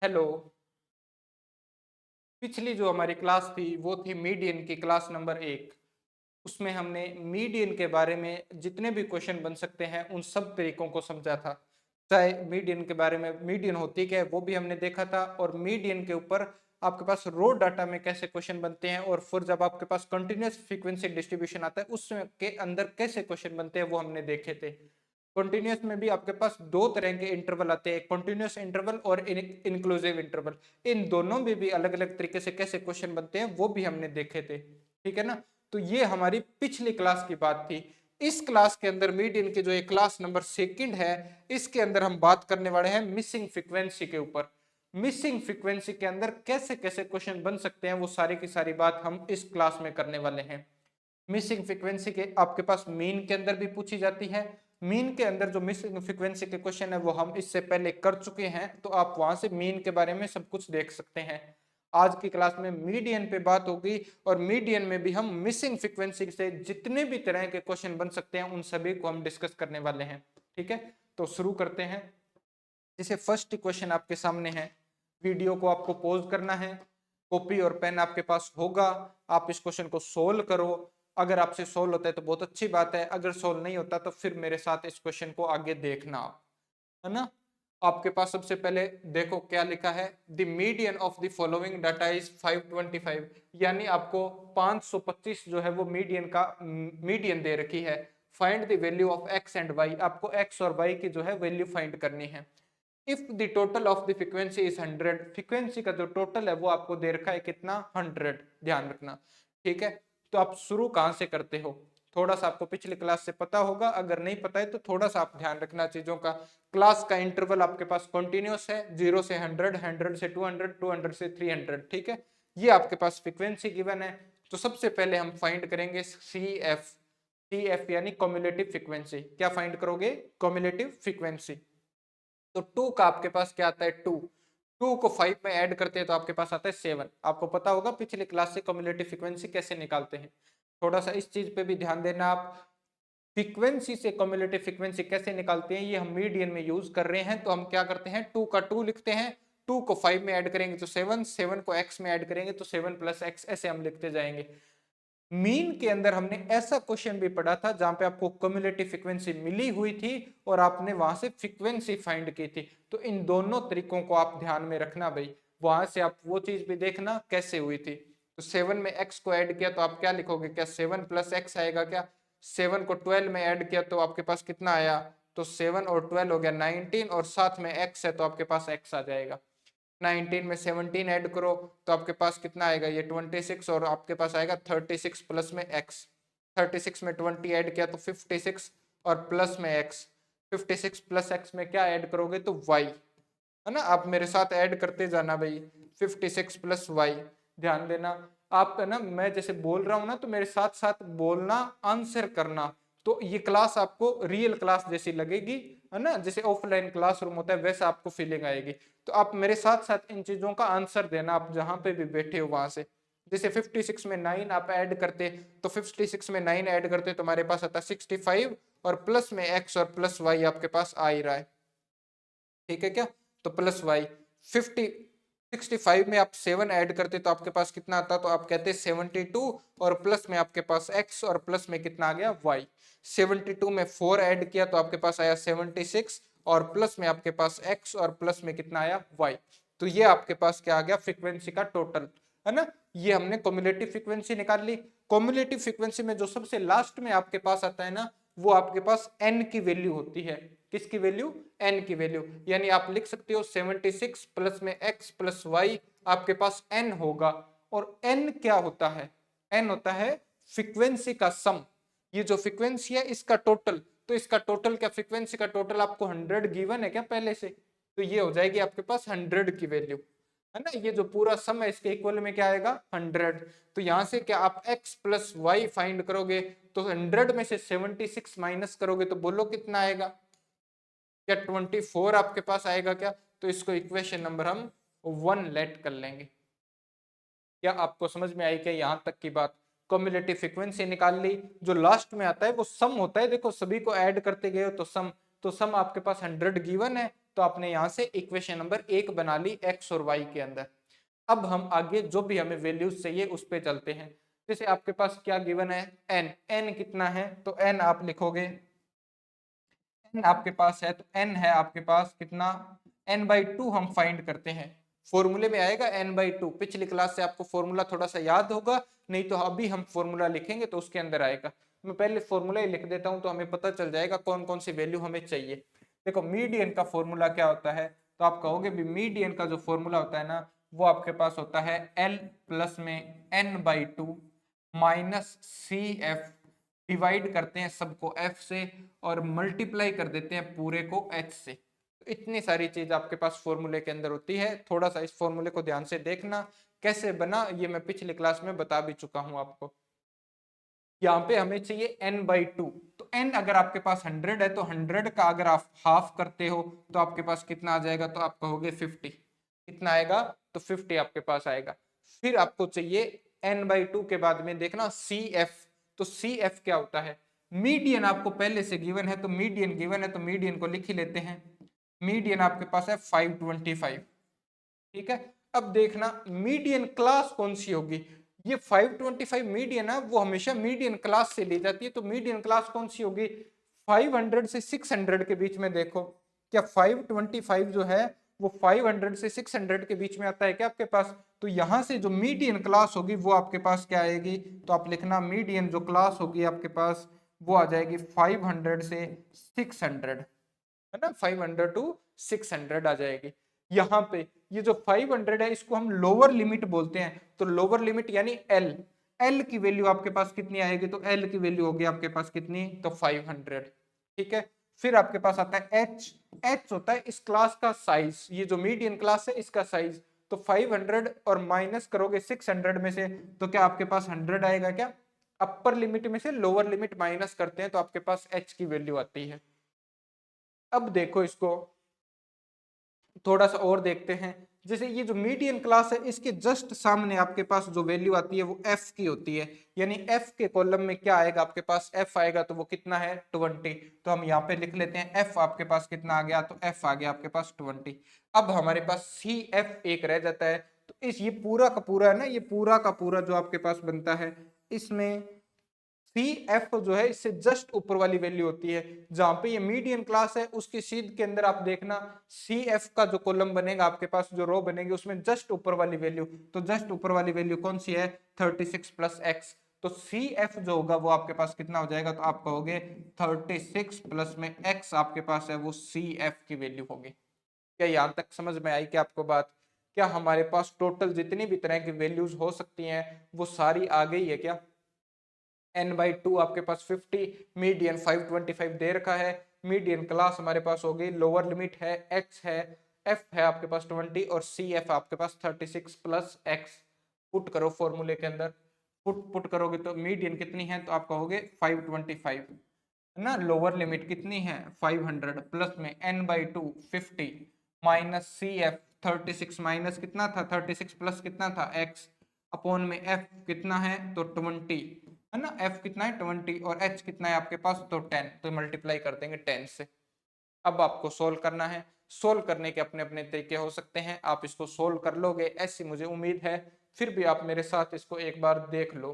Hello. पिछली जो हमारी क्लास थी वो थी मीडियन की क्लास नंबर 1। उसमें हमने मीडियन के बारे में जितने भी क्वेश्चन बन सकते हैं उन सब तरीकों को समझा था। चाहे मीडियन के बारे में मीडियन होती क्या है वो भी हमने देखा था, और मीडियन के ऊपर आपके पास रो डाटा में कैसे क्वेश्चन बनते हैं, और फिर जब आपके पास कंटिन्यूस फ्रीक्वेंसी डिस्ट्रीब्यूशन आता है उसके के अंदर कैसे क्वेश्चन बनते हैं वो हमने देखे थे। कंटिन्यूस में भी आपके पास दो तरह के इंटरवल आते हैं, कंटिन्यूस इंटरवल और इंक्लूसिव इंटरवल। इन दोनों में भी अलग अलग तरीके से कैसे क्वेश्चन बनते हैं वो भी हमने देखे थे। ठीक है ना। तो ये हमारी पिछली क्लास की बात थी। इस क्लास के अंदर मीडियन की जो ये क्लास नंबर सेकंड है, इसके अंदर हम बात करने वाले हैं मिसिंग फ्रीक्वेंसी के ऊपर। मिसिंग फ्रीक्वेंसी के अंदर कैसे कैसे क्वेश्चन बन सकते हैं वो सारी की सारी बात हम इस क्लास में करने वाले हैं। मिसिंग फ्रीक्वेंसी के आपके पास मीन के अंदर भी पूछी जाती है। मीन के अंदर जो मिसिंग फ्रीक्वेंसी के क्वेश्चन है वो हम इससे पहले कर चुके हैं, तो आप वहां से मीन के बारे में सब कुछ देख सकते हैं। आज की क्लास में मीडियन पे बात होगी, और मीडियन में भी हम मिसिंग फ्रीक्वेंसी से जितने भी तरह के क्वेश्चन बन सकते हैं उन सभी को हम डिस्कस करने वाले हैं। ठीक है, तो शुरू करते हैं। जैसे फर्स्ट क्वेश्चन आपके सामने है, वीडियो को आपको पॉज करना है, कॉपी और पेन आपके पास होगा, आप इस क्वेश्चन को सोल्व करो। अगर आपसे सोल्व होता है तो बहुत अच्छी बात है, अगर सोल्व नहीं होता तो फिर मेरे साथ इस क्वेश्चन को आगे देखना आप, है ना। आपके पास सबसे पहले देखो क्या लिखा है, the median of the following data is 525, यानी आपको 525 जो है वो मीडियन का मीडियन दे रखी है। Find the value of x and y, आपको एक्स और वाई की जो है वैल्यू फाइंड करनी है। If the total of the frequency is 100, frequency का जो टोटल है वो आपको दे रखा है कितना, 100, ध्यान रखना। ठीक है, तो आप शुरू कहां से करते हो, थोड़ा सा आपको पिछली क्लास से पता होगा, अगर नहीं पता है तो थोड़ा सा आप ध्यान रखना चीजों का। क्लास का इंटरवल आपके पास कंटिन्यूस है, 0 से 100, 100 से 200, 200 से 300। ठीक है, ये आपके पास फ्रीक्वेंसी गिवन है। तो सबसे पहले हम फाइंड करेंगे सी एफ। सी एफ यानी कॉम्युलेटिव फ्रीक्वेंसी। क्या फाइंड करोगे, कॉम्युलेटिव फ्रीक्वेंसी। तो टू का आपके पास क्या आता है, टू। टू को 5 में ऐड करते हैं तो आपके पास आता है 7। आपको पता होगा पिछले क्लास से कम्युलेटिव फ्रीक्वेंसी कैसे निकालते हैं। थोड़ा सा इस चीज पे भी ध्यान देना आप। फ्रीक्वेंसी से कम्युलेटिव फ्रीक्वेंसी कैसे निकालते हैं ये हम मीडियन में यूज कर रहे हैं, तो हम क्या करते हैं, टू का टू लिखते हैं, टू को 5 में ऐड करेंगे तो 7, 7 को x में ऐड करेंगे तो 7 प्लस एक्स, ऐसे हम लिखते जाएंगे। मीन के अंदर हमने ऐसा क्वेश्चन भी पढ़ा था जहां पे आपको क्युमुलेटिव फ्रीक्वेंसी मिली हुई थी और आपने वहां से फ्रीक्वेंसी फाइंड की थी। तो इन दोनों तरीकों को आप ध्यान में रखना भाई, वहां से आप वो चीज भी देखना कैसे हुई थी। तो 7 में x को ऐड किया तो आप क्या लिखोगे, क्या 7 प्लस एक्स आएगा क्या। 7 को 12 में ऐड किया तो आपके पास कितना आया, तो 7 और 12 हो गया 19, और साथ में x है तो आपके पास x आ जाएगा। 19 में 17 ऐड करो तो आपके पास कितना आएगा, ये 26, और आपके पास आएगा 36 प्लस में x। 36 में 20 ऐड किया तो 56, और प्लस में x। 56 प्लस x में क्या ऐड करोगे तो y, है ना। आप मेरे साथ ऐड करते जाना भाई, 56 प्लस y। ध्यान देना, आप है ना, मैं जैसे बोल रहा हूँ ना तो मेरे साथ साथ बोलना, आंसर करना। तो ये क्लास आपको रियल क्लास जैसी लगेगी, है ना, जैसे ऑफलाइन क्लासरूम होता है वैसा आपको फीलिंग आएगी। तो आप मेरे साथ साथ इन चीजों का आंसर देना, आप जहां पे भी बैठे हो वहां से। जैसे 56 में 9 आप ऐड करते, तो 56 में 9 ऐड करते तो हमारे पास आता 65, और प्लस में x और प्लस y आपके पास आ ही रहा है। ठीक है क्या, तो प्लस वाई। 65 में आप 7 ऐड करते तो आपके पास कितना आता, तो आप कहते 72, और प्लस में आपके पास x, और प्लस में कितना आ गया y। 72 में 4 ऐड किया तो आपके पास आया 76, और प्लस में आपके पास x, और प्लस में कितना आया y। तो ये आपके पास क्या आ गया, फ्रीक्वेंसी का टोटल, है ना। ये हमने कम्युलेटिव फ्रीक्वेंसी निकाल ली। कम्युलेटिव फ्रीक्वेंसी में जो सबसे लास्ट में आपके पास आता है ना, वो आपके पास n की वैल्यू होती है। किसकी वैल्यू, n की वैल्यू। यानी आप लिख सकते हो 76 प्लस में x प्लस y, आपके पास n होगा। और n क्या होता है, n होता है फ्रीक्वेंसी का सम। ये जो फ्रीक्वेंसी है इसका टोटल, तो इसका टोटल क्या, फ्रीक्वेंसी का टोटल आपको 100 गिवन है क्या पहले से, तो ये हो जाएगी आपके पास 100 की वैल्यू, है ना। ये जो पूरा सम है इसके इक्वल में क्या आएगा, 100। तो यहां से क्या आप x प्लस वाई फाइंड करोगे, तो 100 में से 76 माइनस करोगे तो बोलो कितना आएगा, क्या 24 आपके पास आएगा क्या। तो इसको इक्वेशन नंबर हम 1 लेट कर लेंगे। क्या आपको समझ में आई क्या यहां तक की बात। कम्युलेटिव फ्रीक्वेंसी निकाल ली, जो लास्ट में आता है वो सम होता है, देखो सभी को ऐड करते गए हो तो सम। तो सम आपके पास 100 गिवन है, तो आपने यहाँ से इक्वेशन नंबर 1 बना ली x और y के अंदर। अब हम आगे जो भी हमें वैल्यूज चाहिए उस पे चलते हैं। जैसे आपके पास क्या गिवन है, n कितना है, तो n आप लिखोगे, n आपके पास है तो n है आपके पास कितना, n/2 हम फाइंड करते हैं। फॉर्मूले में आएगा n/2, पिछली क्लास से आपको फॉर्मूला थोड़ा सा याद होगा, नहीं तो अभी हम फॉर्मूला लिखेंगे तो उसके अंदर आएगा। मैं पहले फॉर्मूला ही लिख देता हूं तो हमें पता चल जाएगा कौन कौन सी वैल्यू हमें चाहिए। देखो मीडियन का फॉर्मूला क्या होता है, तो आप कहोगे भी मीडियन का जो फॉर्मूला होता है ना, वो आपके पास होता है l प्लस में n/2 माइनस सी एफ, डिवाइड करते हैं सबको f से और मल्टीप्लाई कर देते हैं पूरे को h से। तो इतनी सारी चीज आपके पास फॉर्मूले के अंदर होती है। थोड़ा सा इस फॉर्मूले को ध्यान से देखना, कैसे बना ये मैं पिछली क्लास में बता भी चुका हूं आपको। यहाँ पे हमें चाहिए n/2, तो n अगर आपके पास 100 है तो 100 का अगर आप हाफ करते हो तो आपके पास कितना आ जाएगा, तो आप कहोगे 50। कितना आएगा, तो 50 आपके पास आएगा। फिर आपको चाहिए n/2 के बाद में देखना CF, तो CF क्या होता है, मीडियन आपको पहले से गिवन है, तो मीडियन गिवन है तो मीडियन को लिख ही लेते हैं। मीडियन आपके पास है 525, ठीक है। अब देखना मीडियन क्लास कौन सी होगी, ये 525 मीडियन है वो हमेशा मीडियन क्लास से ली जाती है, तो मीडियन क्लास कौन सी होगी, 500 से 600 के बीच में। देखो क्या 525 जो है वो 500 से 600 के बीच में आता है क्या आपके पास, तो यहां से जो मीडियन क्लास होगी वो आपके पास क्या आएगी, तो आप लिखना मीडियन जो क्लास होगी आपके पास वो आ जाएगी 500 से 600, है ना, 500 टू 600 आ जाएगी। यहाँ पे ये जो 500 है इसको हम लोअर लिमिट बोलते हैं, तो लोअर लिमिट यानी एल, एल की वैल्यू आपके पास कितनी आएगी, तो एल की वैल्यू होगी आपके पास कितनी, तो 500, ठीक है। फिर आपके पास आता है एच, एच होता है इस क्लास का साइज, ये जो मीडियन क्लास है इसका साइज, तो 500 और माइनस करोगे 600 में से तो क्या आपके पास 100 आएगा क्या, अपर लिमिट में से लोअर लिमिट माइनस करते हैं तो आपके पास एच की वैल्यू आती है। अब देखो इसको थोड़ा सा और देखते हैं, जैसे ये जो मीडियन क्लास है इसके जस्ट सामने आपके पास जो वैल्यू आती है वो एफ की होती है, यानी एफ के कॉलम में क्या आएगा आपके पास, एफ आएगा, तो वो कितना है 20, तो हम यहाँ पे लिख लेते हैं एफ आपके पास कितना आ गया, तो एफ आ गया आपके पास 20। अब हमारे पास सी एफ एक रह जाता है, तो इस ये पूरा का पूरा है ना, ये पूरा का पूरा जो आपके पास बनता है इसमें सी एफ जो है इससे जस्ट ऊपर वाली वैल्यू होती है, जहां पे ये मीडियन क्लास है उसकी सीध के अंदर आप देखना सी एफ का जो कॉलम बनेगा आपके पास, जो रो बनेगी उसमें जस्ट ऊपर वाली वैल्यू, तो जस्ट ऊपर वाली वैल्यू कौन सी है 36 प्लस एक्स, तो सी एफ जो होगा वो आपके पास कितना हो जाएगा, तो आप कहोगे 36 प्लस में एक्स आपके पास है वो सी एफ की वैल्यू होगी। क्या यहाँ तक समझ में आई क्या आपको बात, क्या हमारे पास टोटल जितनी भी तरह की वैल्यूज हो सकती हैं वो सारी आ गई है क्या, n/2 आपके पास 50, मीडियन 525 दे रखा है, मीडियन क्लास हमारे पास हो गई, लोअर लिमिट है x है, f है आपके पास 20 और cf आपके पास 36 प्लस x। पुट करो फॉर्मूले के अंदर, पुट करोगे तो मीडियन कितनी है, तो आप कहोगे 525, है ना, लोअर लिमिट कितनी है 500 प्लस में n/2 50 minus C F 36 minus कितना था 36 प्लस कितना था x अपॉन में f कितना है तो 20, है ना, f कितना है 20 और h कितना है आपके पास तो 10, तो मल्टीप्लाई कर देंगे 10 से। अब आपको सोल्व करना है, सोल्व करने के अपने अपने तरीके हो सकते हैं, आप इसको सोल्व कर लोगे ऐसी मुझे उम्मीद है, फिर भी आप मेरे साथ इसको एक बार देख लो।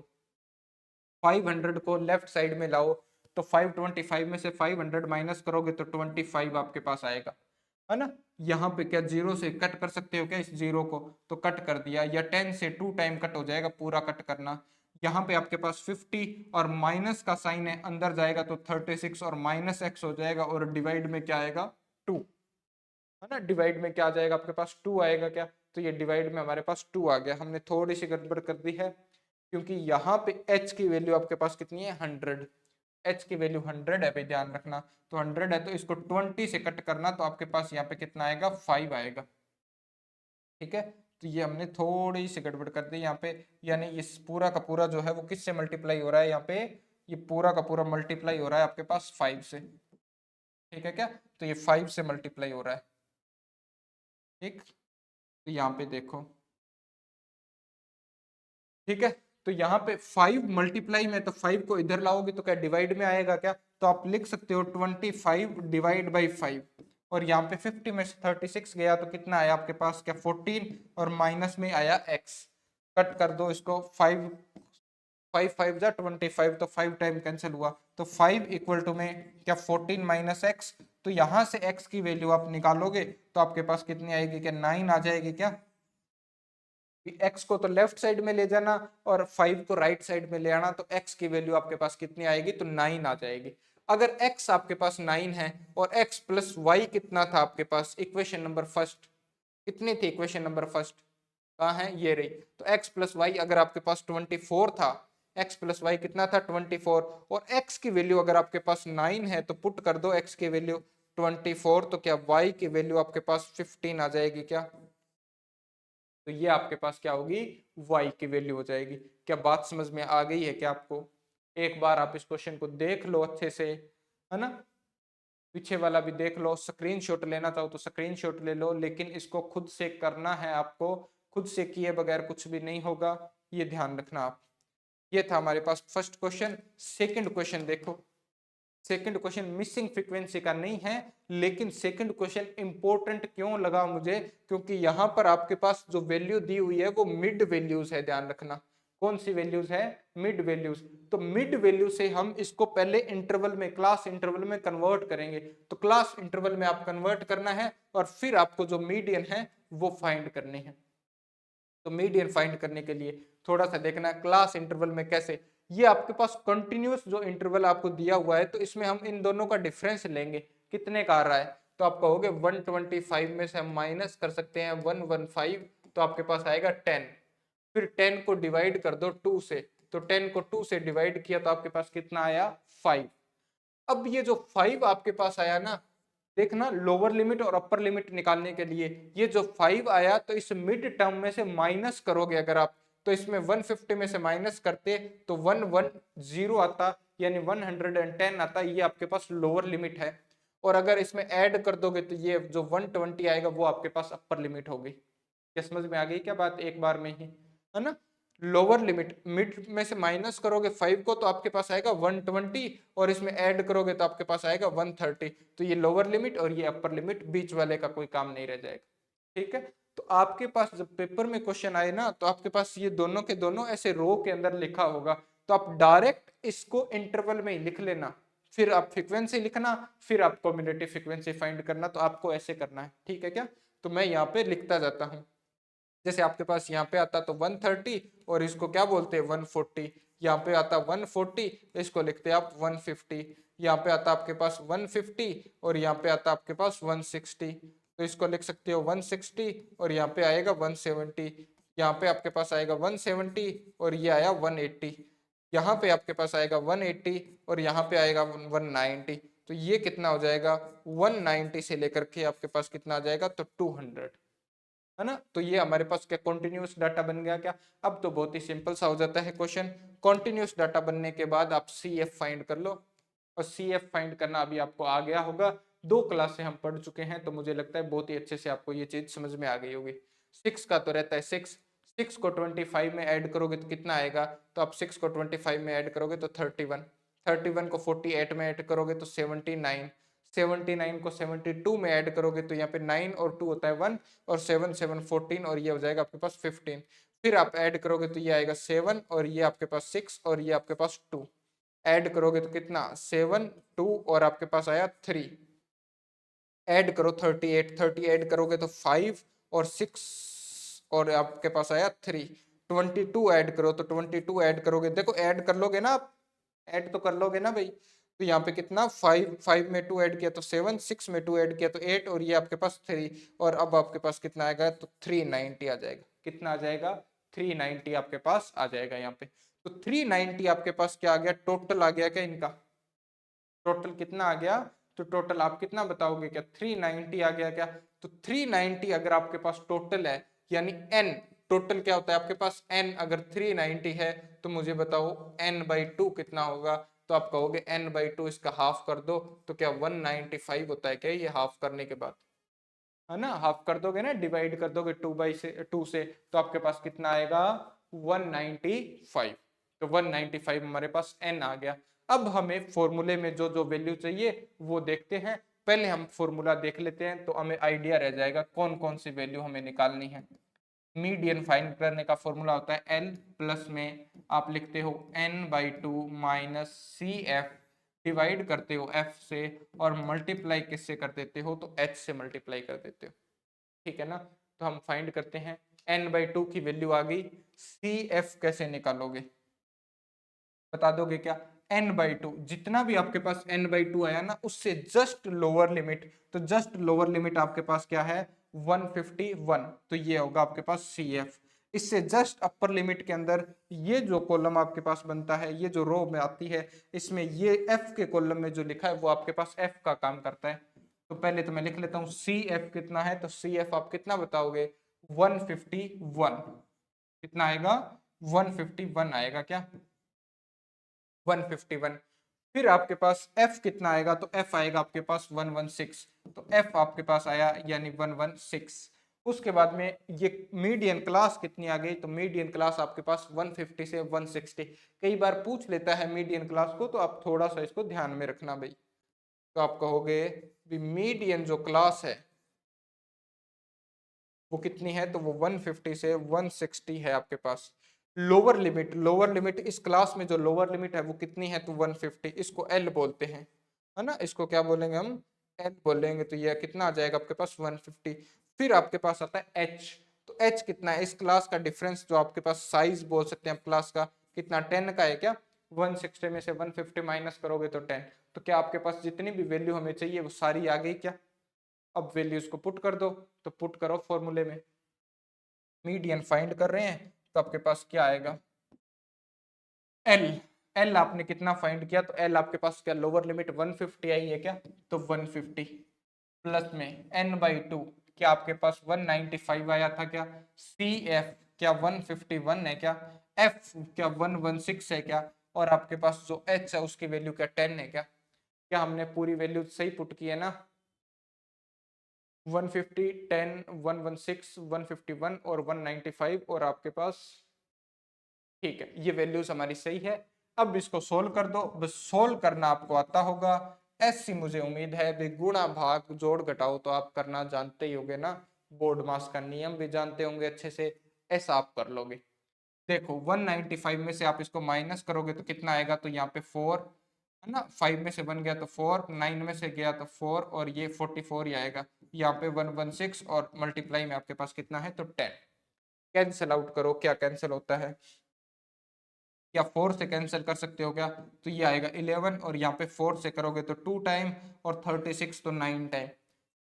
500 को लेफ्ट साइड में लाओ तो 525 में से 500 माइनस करोगे तो 25 आपके पास आएगा, है ना। यहाँ पे क्या जीरो से कट कर सकते हो क्या, इस जीरो को तो कट कर दिया, या 10 से 2 टाइम कट हो जाएगा, पूरा कट करना। यहाँ पे आपके पास 50 और माइनस का साइन है, अंदर जाएगा तो 36 और माइनस एक्स हो जाएगा, और डिवाइड में क्या आएगा 2, है ना, डिवाइड में क्या आ जाएगा आपके पास 2 आएगा क्या, तो ये डिवाइड में हमारे पास 2 आ गया। हमने थोड़ी सी गड़बड़ कर दी है क्योंकि यहाँ पे h की वैल्यू आपके पास कितनी है 100, h की वैल्यू 100 है भाई, ध्यान रखना, तो 100 है तो इसको 20 से कट करना, तो आपके पास यहाँ पे कितना आएगा 5 आएगा, ठीक है। तो ये हमने थोड़ी सी गड़बड़ कर दी यहाँ पे, यानी इस पूरा का पूरा जो है वो किससे मल्टीप्लाई हो रहा है यहाँ पे, ये पूरा का पूरा मल्टीप्लाई हो रहा है आपके पास 5 से, ठीक है क्या, तो ये 5 से मल्टीप्लाई हो रहा है, ठीक। तो यहाँ पे देखो, ठीक है, तो यहाँ पे 5 मल्टीप्लाई में, तो 5 को इधर लाओगे तो क्या डिवाइड में आएगा क्या, तो आप लिख सकते हो 25 डिवाइड बाई 5, और यहाँ पे 50 में से 36 गया तो कितना आया आपके पास, क्या 14, और माइनस में आया x। कट कर दो इसको, 5 5 5 जा 25, तो 5 टाइम कैंसिल हुआ, तो 5 इक्वल टू में क्या 14 माइनस एक्स। तो यहां से x की वैल्यू आप निकालोगे तो आपके पास कितनी आएगी, क्या 9 आ जाएगी क्या। x को तो लेफ्ट साइड में ले जाना और 5 को राइट साइड में ले आना, तो x की वैल्यू आपके पास कितनी आएगी, तो 9 आ जाएगी। अगर x आपके पास 9 है और x प्लस वाई कितना था आपके पास, इक्वेशन नंबर फर्स्ट कितनी थी, इक्वेशन नंबर फर्स्ट कहाँ है, ये रही। तो x प्लस वाई अगर आपके पास 24 था, x प्लस वाई कितना था 24, और x की वैल्यू अगर आपके पास 9 है तो पुट कर दो x की वैल्यू 24, तो क्या y की वैल्यू आपके पास 15 आ जाएगी क्या। तो ये आपके पास क्या होगी, y की वैल्यू हो जाएगी। क्या बात समझ में आ गई है क्या आपको। एक बार आप इस क्वेश्चन को देख लो अच्छे से, है ना, पीछे वाला भी देख लो, स्क्रीनशॉट लेना चाहो तो स्क्रीनशॉट ले लो, लेकिन इसको खुद से करना है आपको, खुद से किए बगैर कुछ भी नहीं होगा, ये ध्यान रखना आप। ये था हमारे पास फर्स्ट क्वेश्चन। सेकंड क्वेश्चन देखो, सेकंड क्वेश्चन मिसिंग फ्रीक्वेंसी का नहीं है, लेकिन सेकंड क्वेश्चन इंपॉर्टेंट क्यों लगा मुझे, क्योंकि यहां पर आपके पास जो वैल्यू दी हुई है वो मिड वैल्यूज है, ध्यान रखना। कौन सी वैल्यूज है, मिड वैल्यूज। तो मिड वैल्यू से हम इसको पहले इंटरवल में, क्लास इंटरवल में कन्वर्ट करेंगे। तो क्लास इंटरवल में आप कन्वर्ट करना है और फिर आपको जो मीडियन है वो फाइंड करनी है। तो मीडियन फाइंड करने के लिए थोड़ा सा देखना है क्लास इंटरवल में कैसे। ये आपके पास कंटिन्यूअस जो इंटरवल आपको दिया हुआ है, तो इसमें हम इन दोनों का डिफरेंस लेंगे, कितने का आ रहा है। तो आप कहोगे 125 में से हम माइनस कर सकते हैं 115, तो आपके पास आएगा 10। फिर 10 को डिवाइड कर दो 2 से, तो 10 को 2 से डिवाइड किया तो आपके पास कितना आया 5। अब ये जो 5 आपके पास आया ना, देखना लोअर लिमिट और अपर लिमिट निकालने के लिए ये जो 5 आया, तो इस मिड टर्म में से माइनस करोगे अगर आप, तो इसमें 150 में से माइनस करते तो 110 आता, यानी 110 आता, ये आपके पास लोअर लिमिट है। और अगर इसमें ऐड कर दोगे तो ये जो 120 आएगा वो आपके पास अपर लिमिट होगी। क्या समझ में आ गई क्या बात, एक बार में ही, है ना। लोअर लिमिट, मिड में से माइनस करोगे 5 को तो आपके पास आएगा 120, और इसमें ऐड करोगे तो आपके पास आएगा 130। तो ये लोअर लिमिट और ये अपर लिमिट, बीच वाले का कोई काम नहीं रह जाएगा। ठीक है। तो आपके पास जब पेपर में क्वेश्चन आए ना, तो आपके पास ये दोनों के दोनों ऐसे रो के अंदर लिखा होगा, तो आप डायरेक्ट इसको इंटरवल में ही लिख लेना, फिर आप फ्रीक्वेंसी लिखना, फिर आप कम्युलेटिव फ्रीक्वेंसी फाइंड करना। तो आपको ऐसे करना है, ठीक है क्या। तो मैं यहाँ पे लिखता जाता हूँ। जैसे आपके पास यहाँ पे आता तो 130, और इसको क्या बोलते हैं 140। यहाँ पे आता 140, इसको लिखते हैं आप 150। यहाँ पे आता आपके पास 150, और यहाँ पे आता आपके पास 160, तो इसको लिख सकते हो 160, और यहाँ पे आएगा 170। यहाँ पे आपके पास आएगा 170, और ये आया 180। यहाँ पे आपके पास आएगा 180, और यहाँ पे आएगा 190। तो ये कितना हो जाएगा, 190 से लेकर के आपके पास कितना आ जाएगा, तो 200, है ना। तो ये हमारे पास क्या कॉन्टिन्यूस डाटा बन गया क्या। अब तो बहुत ही सिंपल सा हो जाता है क्वेश्चन। कॉन्टिन्यूस डाटा बनने के बाद आप सी एफ फाइंड कर लो, और सी एफ फाइंड करना अभी आपको आ गया होगा, 2 क्लास से हम पढ़ चुके हैं, तो मुझे लगता है बहुत ही अच्छे से आपको ये चीज समझ में आ गई होगी। 6 का तो रहता है 6, 6 को 25 में ऐड करोगे तो कितना आएगा, तो आप 6 को 25 में ऐड करोगे तो 31, 31 को 48 में ऐड करोगे तो 79, 79 को 72 में ऐड करोगे तो यहाँ पे 9 और 2 होता है 1, और 7 7 14, और ये हो जाएगा आपके पास 15। फिर आप ऐड करोगे तो ये आएगा 7, और ये आपके पास 6, और ये आपके पास 2। ऐड करोगे तो कितना 7 2, और आपके पास आया 3। ऐड करो 38, 30 ऐड करोगे तो 5 और 6, और आपके पास आया 3। 22 ऐड करो तो 22 ऐड करोगे, देखो ऐड कर लोगे ना आप, ऐड तो कर लोगे ना भाई। तो यहाँ पे कितना 5, 5 में 2 ऐड किया तो 7, 6 में 2 ऐड किया तो 8, और ये आपके पास 3, और अब आपके पास कितना आएगा, तो 390 आ जाएगा। कितना आ जाएगा, 390 आपके पास आ जाएगा यहाँ पे। तो 390 आपके पास क्या आ गया, टोटल आ गया क्या इनका, टोटल कितना आ गया। तो टोटल आप कितना बताओगे, क्या 390 आ गया क्या। तो 390 अगर आपके पास टोटल है, यानी n, टोटल क्या होता है आपके पास n, अगर 390 है तो मुझे बताओ n/2 कितना होगा। तो आप कहोगे n/2, इसका हाफ कर दो, तो क्या 195 होता है क्या ये हाफ करने के बाद, है ना। हाफ कर दोगे ना, डिवाइड कर दोगे 2 से तो आपके पास कितना आएगा 195। तो 195 हमारे पास n आ गया। अब हमें फॉर्मूले में जो जो वैल्यू चाहिए वो देखते हैं। पहले हम फॉर्मूला देख लेते हैं तो हमें आइडिया रह जाएगा कौन कौन सी वैल्यू हमें निकालनी है। मीडियन फाइंड करने का फॉर्मूला होता है एल प्लस में आप लिखते हो n/2 माइनस सी एफ, डिवाइड करते हो f से और मल्टीप्लाई किससे कर देते हो तो h से मल्टीप्लाई कर देते हो। ठीक है ना, तो हम फाइंड करते हैं n/2 की वैल्यू आ गई। सी एफ कैसे निकालोगे बता दोगे क्या? n/2 जितना भी आपके पास n/2 आया ना उससे जस्ट लोअर लिमिट, तो जस्ट लोअर लिमिट आपके पास क्या है 151, तो ये होगा आपके पास सी एफ। इससे जस्ट अपर लिमिट के अंदर ये जो कॉलम आपके पास बनता है, ये जो रो में आती है, इसमें ये एफ के कॉलम में जो लिखा है वो आपके पास एफ का काम करता है। तो पहले तो मैं लिख लेता हूँ सी एफ कितना है, तो सी एफ आप कितना बताओगे 151। कितना आएगा 151 आएगा क्या 151। फिर आपके पास f कितना आएगा, तो f आएगा आपके पास 116, तो f आपके पास आया यानी 116। उसके बाद में ये मीडियन क्लास कितनी आ गई, तो मीडियन क्लास आपके पास 150 से 160। कई बार पूछ लेता है मीडियन क्लास को, तो आप थोड़ा सा इसको ध्यान में रखना भाई। तो आप कहोगे भी मीडियन जो क्लास है वो कितनी है, तो वो 150 से 160 है आपके पास। लोअर लिमिट इस क्लास में जो लोअर लिमिट है वो कितनी है, तो 150, इसको एल बोलते हैं, है ना, इसको क्या बोलेंगे हम एल बोलेंगे। तो ये कितना आ जाएगा आपके पास 150। फिर आपके पास आता है एच, तो एच कितना है, इस क्लास का डिफरेंस जो आपके पास साइज बोल सकते हैं आप क्लास का, कितना 10 का है क्या, 160 में से 150 माइनस करोगे तो 10। तो क्या आपके पास जितनी भी वैल्यू हमें चाहिए वो सारी आ गई क्या? अब वैल्यूज को पुट कर दो, तो पुट करो फॉर्मूले में, मीडियन फाइंड कर रहे हैं तो आपके पास क्या आएगा एल। एल आपने कितना फाइंड किया, तो एल आपके पास क्या लोअर लिमिट 150 आई है क्या, तो 150 प्लस में n/2 क्या आपके पास 195 आया था क्या, सी एफ क्या 151 है क्या, एफ क्या 116 है क्या, और आपके पास जो एच है उसकी वैल्यू क्या 10 है क्या? क्या हमने पूरी वैल्यू सही पुट की है ना, 150 10 116 151 और 195 और आपके पास, ठीक है ये वैल्यूज हमारी सही है। अब इसको सोल्व कर दो, बस सोल्व करना आपको आता होगा, ऐसी मुझे उम्मीद है भी गुणा भाग जोड़ घटाओ तो आप करना जानते ही होगे ना, बोर्ड मास का नियम भी जानते होंगे अच्छे से, ऐसा आप कर लोगे। देखो 195 में से आप इसको माइनस करोगे तो कितना आएगा, तो यहाँ पे 4 है ना, 5 में से 1 गया तो 4, 9 में से गया तो 4 और ये 44 ही आएगा। यहाँ पे 116 और मल्टीप्लाई में आपके पास कितना है, तो 10। कैंसिल आउट करो, क्या कैंसिल होता है, या 4 से कैंसिल कर सकते हो क्या, तो ये आएगा 11 और यहाँ पे 4 से करोगे तो 2 टाइम और 36 तो 9 टाइम।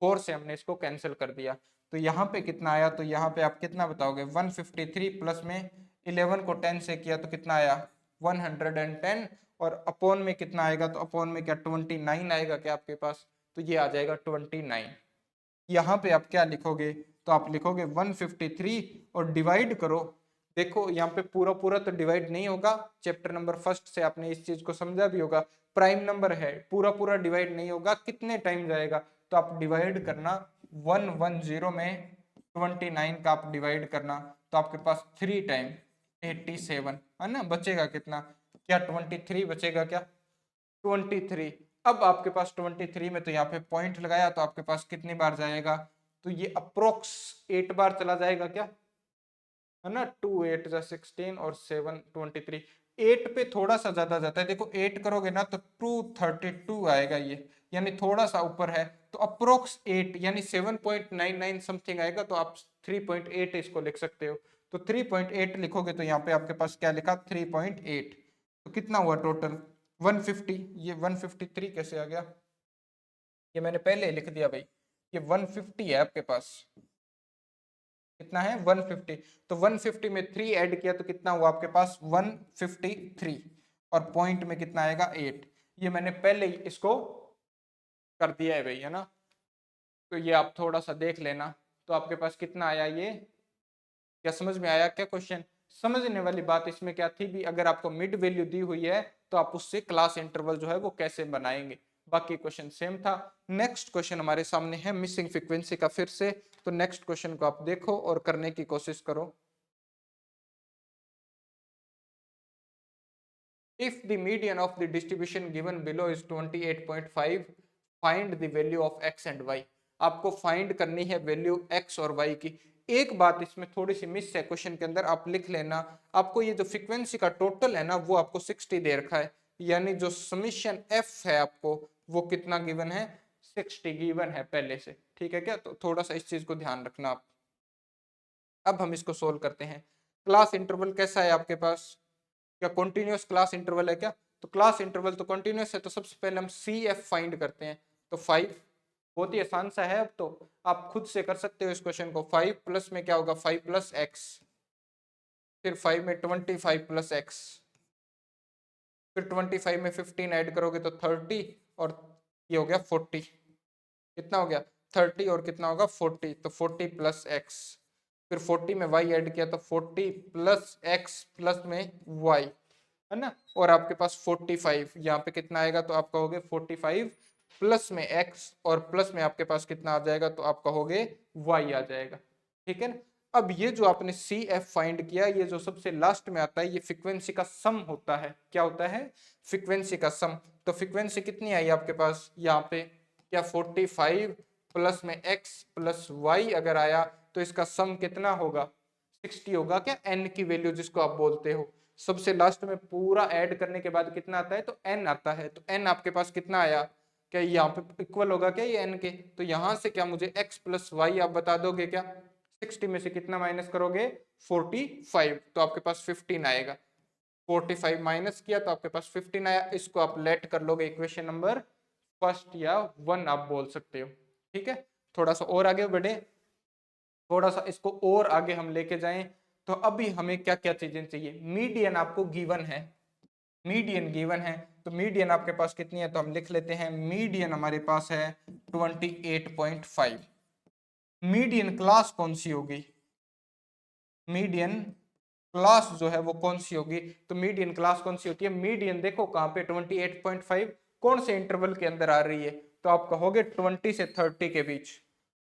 4 से हमने इसको कैंसिल कर दिया, तो यहाँ पे कितना आया, तो यहाँ पे आप कितना बताओगे 153 प्लस में 11 को 10 से किया तो कितना आया 110, और अपॉन में कितना आएगा, तो अपॉन में क्या 29 आएगा क्या आपके पास, तो ये आ जाएगा 29। यहाँ पे आप क्या लिखोगे, तो आप लिखोगे 153 और डिवाइड करो। देखो यहाँ पे पूरा पूरा तो डिवाइड नहीं होगा, चैप्टर नंबर फर्स्ट से आपने इस चीज को समझा भी होगा, प्राइम नंबर है पूरा पूरा डिवाइड नहीं होगा, कितने टाइम जाएगा, तो आप डिवाइड करना 110 में 29 का आप डिवाइड करना, तो आपके पास 3 टाइम 87 है ना, बचेगा कितना, क्या 23 बचेगा क्या 23। अब आपके पास 23 में तो यहाँ पे पॉइंट लगाया तो आपके पास कितनी बार जाएगा, तो ये अप्रोक्स 8 बार चला जाएगा क्या, है ना, 2 8 जा 16 और 7 23, 8 पे थोड़ा सा ज्यादा जाता है, देखो 8 करोगे ना तो 232 आएगा ये, यानी थोड़ा सा ऊपर है, तो अप्रोक्स 8 यानी 7.99 समथिंग आएगा, तो आप 3.8 इसको लिख सकते हो। तो 3.8 लिखोगे तो यहाँ पे आपके पास क्या लिखा 3.8, तो कितना हुआ टोटल 150, ये 153 कैसे आ गया, ये मैंने पहले लिख दिया भाई, ये 150 है आपके पास, कितना है 150, तो 150 में 3 ऐड किया तो कितना हुआ आपके पास 153, और पॉइंट में कितना आएगा 8, ये मैंने पहले ही इसको कर दिया है भाई, है ना, तो ये आप थोड़ा सा देख लेना। तो आपके पास कितना आया, ये क्या समझ में आया क्या क्वेश्चन? समझने वाली बात इसमें क्या थी भी, अगर आपको मिड वैल्यू दी हुई है तो आप उससे क्लास इंटरवल जो है वो कैसे बनाएंगे, बाकी क्वेश्चन सेम था। नेक्स्ट क्वेश्चन हमारे सामने है मिसिंग फ्रीक्वेंसी का फिर से, तो नेक्स्ट क्वेश्चन को आप देखो और करने की कोशिश करो। If the median of the distribution given below is 28.5, find the value of x and y. आपको फाइंड करनी है वैल्यू एक्स और वाई की। एक बात इसमें थोड़ी सी मिस है क्वेश्चन के अंदर, आप लिख लेना, आपको ये जो फ्रीक्वेंसी का टोटल है ना वो आपको 60 दे रखा है, यानी जो समीशन एफ है आपको वो कितना गिवन है, 60 गिवन है पहले से, ठीक है क्या। तो थोड़ा सा इस चीज को ध्यान रखना आप। अब हम इसको सोल्व करते हैं। क्लास इंटरवल कैसा है आपके पास, क्या कॉन्टिन्यूस क्लास इंटरवल है क्या, तो क्लास इंटरवल तो कॉन्टिन्यूस है, तो सबसे पहले हम सी एफ फाइंड करते हैं। तो 5, बहुत ही आसान सा है, अब तो आप खुद से कर सकते हो इस क्वेश्चन को। 5 प्लस में क्या होगा, 5 प्लस एक्स, फिर 5 में 25 प्लस एक्स, फिर 25 में 15 ऐड करोगे तो 30, और ये हो गया 40, कितना हो गया 30 और कितना होगा 40, तो 40 प्लस एक्स, फिर 40 में y ऐड किया तो 40 प्लस एक्स प्लस में y, है ना, और आपके पास 45, यहाँ पे कितना आएगा, तो आप कहोगे 45 प्लस में x और प्लस में आपके पास कितना आ जाएगा, तो आप कहोगे y आ जाएगा, ठीक है ना। अब ये जो आपने सी एफ फाइंड किया, ये जो सबसे लास्ट में आता है, ये फ्रीक्वेंसी का सम होता है। क्या होता है, फ्रीक्वेंसी का सम। तो फ्रीक्वेंसी कितनी आई आपके पास यहाँ पे, क्या 45 प्लस में x प्लस y अगर आया तो इसका सम कितना होगा, 60 होगा क्या, n की वैल्यू जिसको आप बोलते हो। सबसे लास्ट में पूरा ऐड करने के बाद कितना आता है, तो n आता है, तो n आपके पास कितना आया, क्या यहाँ पे इक्वल होगा क्या ये n के, तो यहाँ से क्या मुझे x प्लस वाई आप बता दोगे क्या, 60 में से कितना माइनस करोगे 45, तो आपके पास 15 आएगा। 45 माइनस किया तो आपके पास 15 आया, इसको आप लेट कर लोगे इक्वेशन नंबर फर्स्ट या 1 आप बोल सकते हो, ठीक है। थोड़ा सा और आगे बढ़े, थोड़ा सा इसको और आगे हम लेके जाएं, तो अभी हमें क्या क्या चीजें चाहिए। मीडियन आपको गिवन है, मीडियन गिवन है, तो मीडियन आपके पास कितनी है, तो हम लिख लेते हैं मीडियन हमारे पास है 28.5। मीडियन क्लास कौन सी होगी, मीडियन क्लास जो है वो कौन सी होगी, तो मीडियन क्लास कौन सी होती है, मीडियन देखो कहां पे 28.5 कौन से इंटरवल के अंदर आ रही है, तो आप कहोगे 20 से 30 के बीच,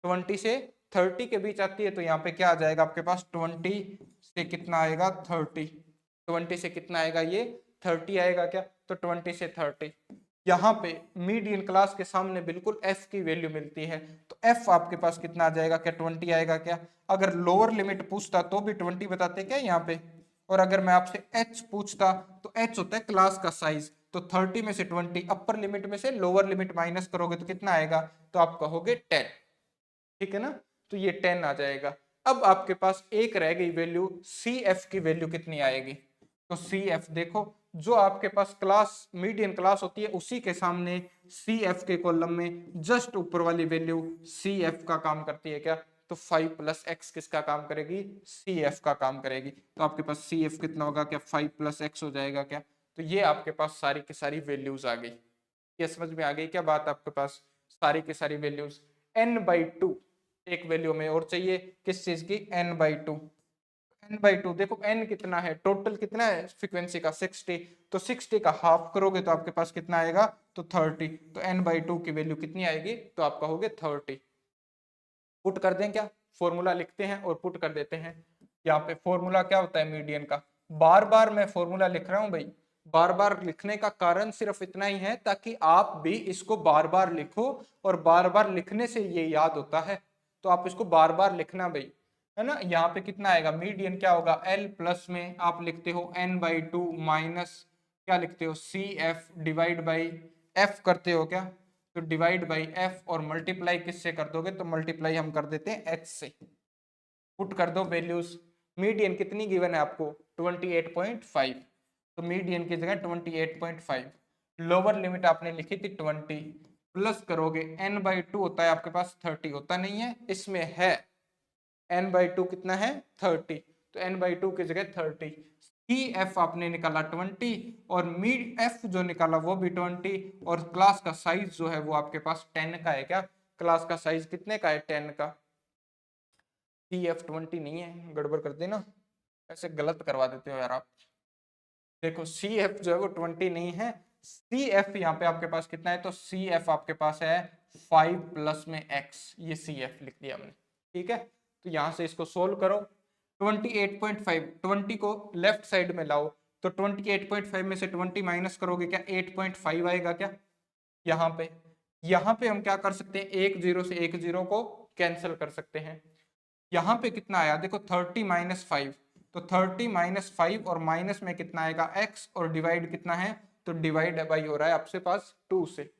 20 से 30 के बीच आती है, तो यहाँ पे क्या आ जाएगा आपके पास 20 से कितना आएगा 30, 20 से कितना आएगा ये 30 आएगा क्या, तो 20 से 30। यहाँ पे मीडियन क्लास के सामने बिल्कुल f की वैल्यू मिलती है, तो f आपके पास कितना आ जाएगा, क्या 20 आएगा क्या। अगर लोअर लिमिट पूछता तो भी 20 बताते क्या यहाँ पे, और अगर मैं आपसे h पूछता तो h होता है क्लास का साइज, तो 30 में से 20 अपर लिमिट में से लोअर लिमिट माइनस करोगे तो कितना आएगा, तो आप कहोगे 10, ठीक है ना, तो ये 10 आ जाएगा। अब आपके पास एक रह गई वैल्यू, सी एफ की वैल्यू कितनी आएगी, तो सी एफ देखो, जो आपके पास क्लास मीडियन क्लास होती है उसी के सामने सी एफ के कॉलम में जस्ट ऊपर वाली वैल्यू सी एफ का काम करती है क्या, तो 5 प्लस एक्स किसका काम करेगी, सी एफ का काम करेगी, तो आपके पास सी एफ कितना होगा, क्या 5 प्लस एक्स हो जाएगा क्या। तो ये आपके पास सारी की सारी वैल्यूज आ गई, ये समझ में आ गई क्या बात, आपके पास सारी की सारी वैल्यूज। n/2 एक वैल्यू में और चाहिए, किस चीज की, n/2, n/2 देखो n कितना है, टोटल कितना है फ्रीक्वेंसी का 60, तो 60 का हाफ करोगे तो आपके पास कितना आएगा, तो 30, तो n/2 की वैल्यू कितनी आएगी, तो आप कहोगे 30। पुट कर दें क्या, फॉर्मूला लिखते हैं और पुट कर देते हैं। यहाँ पे फॉर्मूला क्या होता है मीडियन का, बार बार मैं फॉर्मूला लिख रहा हूँ भाई, बार बार लिखने का कारण सिर्फ इतना ही है ताकि आप भी इसको बार बार लिखो, और बार बार लिखने से ये याद होता है, तो आप इसको बार बार लिखना भाई, है ना। यहाँ पे कितना आएगा, मीडियन क्या होगा, एल प्लस में आप लिखते हो n/2 माइनस क्या लिखते हो, C F divide by F करते हो क्या, तो डिवाइड बाई एफ, और मल्टीप्लाई किससे कर दोगे, तो मल्टीप्लाई हम कर देते हैं एच से। पुट कर दो वैल्यूज, मीडियन कितनी गिवन है आपको 28.5, तो मीडियन की जगह 28.5, लोअर लिमिट आपने लिखी थी 20, प्लस करोगे n/2 होता है आपके पास 30, होता नहीं है, इसमें है n/2 कितना है 30, तो n/2 की जगह 30, सी एफ आपने निकाला 20, और मीड एफ जो निकाला वो भी 20, और क्लास का साइज जो है वो आपके पास 10 का है क्या, क्लास का साइज कितने का है 10 का, सी एफ 20 नहीं है, गड़बड़ कर देना, ऐसे गलत करवा देते हो यार आप। देखो सी एफ जो है वो 20 नहीं है, सी एफ यहाँ पे आपके पास कितना है, तो सी एफ आपके पास है 5 प्लस में एक्स, ये सी एफ लिख दिया हमने, ठीक है। तो यहाँ से इसको सोल्व करो, 28.5, 20 को लेफ्ट साइड में लाओ, तो 28.5 में से 20 माइनस करोगे क्या 8.5 आएगा क्या यहाँ पे, यहाँ पे हम क्या कर सकते हैं, एक जीरो से एक जीरो को कैंसिल कर सकते हैं। यहाँ पे कितना आया देखो 30 माइनस 5, तो 30 माइनस 5 और माइनस में कितना आएगा x, और डिवाइड कितना है, तो डिवाइड बाई हो रहा है आपके पास 2 से।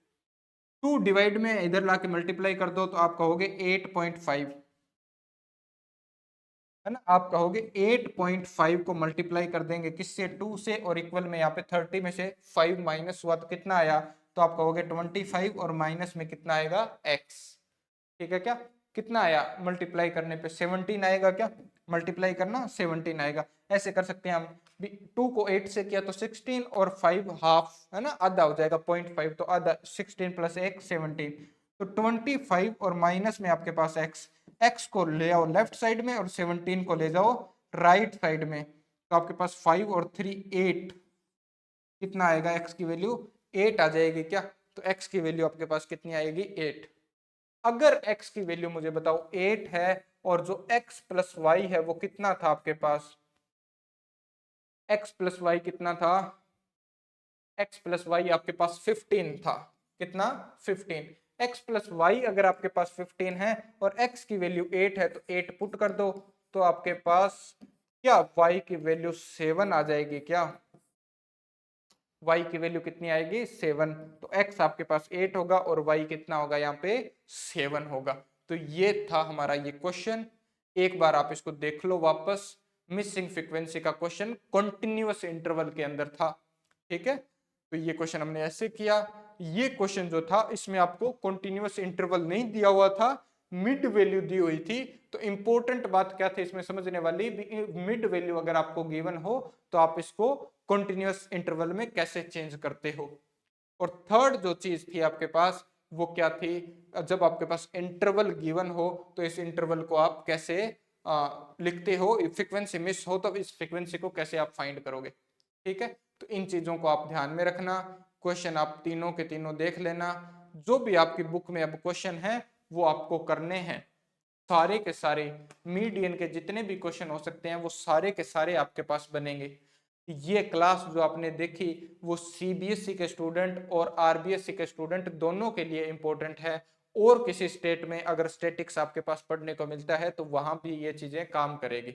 2 डिवाइड में इधर लाके मल्टीप्लाई कर दो तो आप कहोगे 8.5, है ना। आप कहोगे 8.5 को मल्टीप्लाई कर देंगे किससे, 2 से, और इक्वल में यहाँ पे 30 में से 5 माइनस हुआ तो कितना आया, तो आप कहोगे 25, और माइनस में कितना आएगा x। ठीक है क्या, कितना आया मल्टीप्लाई करने पे 17 आएगा, क्या मल्टीप्लाई करना 17 आएगा। ऐसे कर सकते हैं हम भी, 2 को 8 से किया तो 16, और 5 हाफ, है ना, आधा हो जाएगा 0.5, तो आधा 16 प्लस 1 17, तो 25, और माइनस में आपके पास x, x को ले आओ लेफ्ट साइड में और 17 को ले जाओ राइट साइड में, तो आपके पास 5 और 3 8, कितना आएगा x की वैल्यू 8 आ जाएगी क्या, तो x की वैल्यू आपके पास कितनी आएगी 8। अगर x की वैल्यू मुझे बताओ 8 है, और जो x प्लस वाई है वो कितना था आपके पास, x प्लस वाई कितना था, x प्लस वाई आपके पास 15 था, कितना 15, x प्लस वाई अगर आपके पास 15 है और x की वैल्यू 8 है, तो 8 पुट कर दो, तो आपके पास क्या y की वैल्यू 7 आ जाएगी, क्या y की वैल्यू कितनी आएगी 7, तो x आपके पास 8 होगा और y कितना होगा यहाँ पे 7 होगा। तो ये था हमारा ये क्वेश्चन, एक बार आप इसको देख लो वापस। मिसिंग फ्रीक्वेंसी का क्वेश्चन कंटिन्यूअस इंटरवल के अंदर था, ठीक है। तो ये क्वेश्चन हमने ऐसे किया। ये क्वेश्चन जो था इसमें आपको कंटिन्यूअस इंटरवल नहीं दिया हुआ था, मिड वैल्यू दी हुई थी। तो इंपॉर्टेंट बात क्या थी इसमें समझने वाली, मिड वैल्यू अगर आपको गिवन हो तो आप इसको कंटिन्यूअस इंटरवल में कैसे चेंज करते हो। और थर्ड जो चीज थी आपके पास वो क्या थी, जब आपके पास इंटरवल गिवन हो तो इस इंटरवल को आप कैसे लिखते हो, फ्रीक्वेंसी मिस हो तो इस फ्रीक्वेंसी को कैसे आप फाइंड करोगे, ठीक है। तो इन चीजों को आप ध्यान में रखना। क्वेश्चन आप तीनों के तीनों देख लेना, जो भी आपकी बुक में अब क्वेश्चन है वो आपको करने हैं, सारे के सारे मीडियन के जितने भी क्वेश्चन हो सकते हैं वो सारे के सारे आपके पास बनेंगे। ये क्लास जो आपने देखी वो सीबीएसई के स्टूडेंट और आरबीएसई के स्टूडेंट दोनों के लिए इंपॉर्टेंट है, और किसी स्टेट में अगर स्टेटिक्स आपके पास पढ़ने को मिलता है तो वहां भी ये चीजें काम करेगी।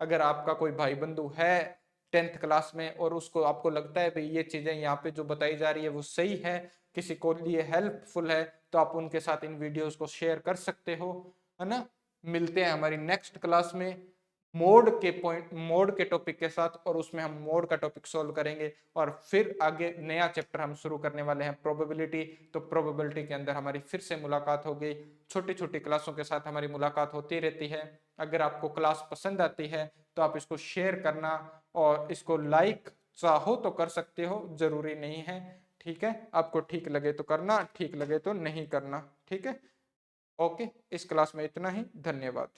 अगर आपका कोई भाई बंधु है 10th क्लास में और उसको आपको लगता है भाई ये चीजें यहाँ पे जो बताई जा रही है वो सही है, किसी को लिए हेल्पफुल है, तो आप उनके साथ इन वीडियोस को शेयर कर सकते हो, है ना। मिलते हैं हमारी नेक्स्ट क्लास में मोड के टॉपिक के साथ, और उसमें हम मोड का टॉपिक सॉल्व करेंगे, और फिर आगे नया चैप्टर हम शुरू करने वाले हैं प्रोबेबिलिटी। तो प्रोबेबिलिटी के अंदर हमारी फिर से मुलाकात होगी, छोटी छोटी क्लासों के साथ हमारी मुलाकात होती रहती है। अगर आपको क्लास पसंद आती है तो आप इसको शेयर करना, और इसको लाइक चाहो तो कर सकते हो, जरूरी नहीं है, ठीक है। आपको ठीक लगे तो करना, ठीक लगे तो नहीं करना, ठीक है। ओके, इस क्लास में इतना ही, धन्यवाद।